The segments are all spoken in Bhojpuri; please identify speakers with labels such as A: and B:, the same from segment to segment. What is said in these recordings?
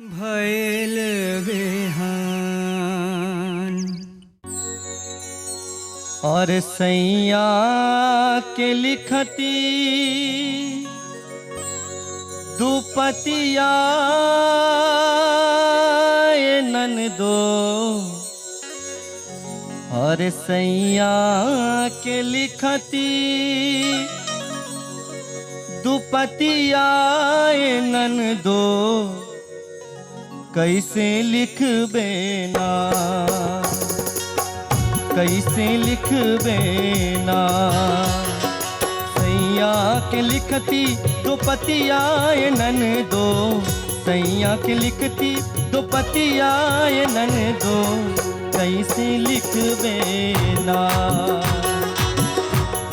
A: भयल बेहान और सैया के लिखती दुपतिया ननदो और सैया के लिखती दुपतिया ननदो कैसे लिखबे ना कैसे लिखबे ना सैया के लिखती दुपतिया ननदो सैया के लिखती दुपतिया ननदो कैसे लिखबे ना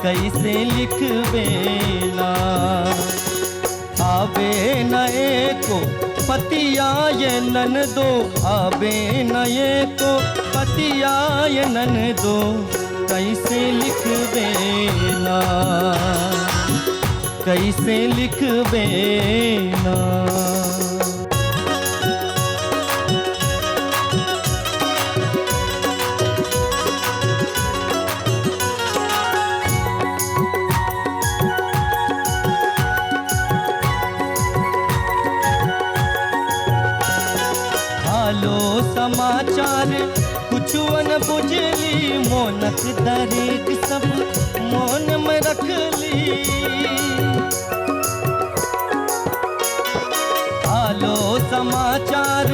A: कैसे लिखबे ना आबे नए को पतिया ये ननदो आबे नए को पतिया ये ननदो कैसे लिखबे ना कैसे लिखबे ना। हालो समाचार कुछ न बुझली मोनक दरेक सब मोन में रख ली हालो समाचार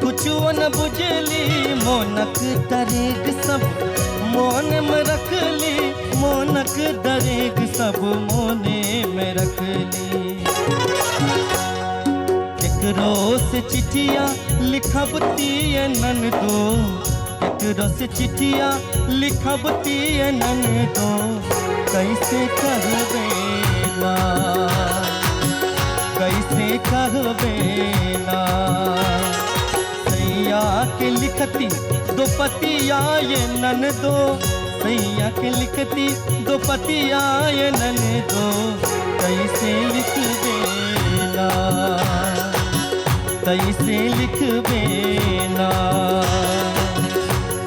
A: कुछ न बुझली मोनक दरेक सब मोन में रख ली मोनक दरेक सब मोने में रख ली रोस चिट्ठिया लिखबती ननदो रोस चिट्ठिया लिखबती ननदो कैसे कहबे ना कैसे कहबे ना सैया के लिखती दुपतिया ये ननदो सैया के लिखती दुपतिया ये ननदो कैसे लिखबे ना कैसे लिखबे ना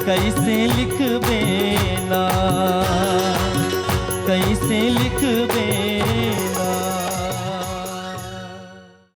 A: कैसे लिख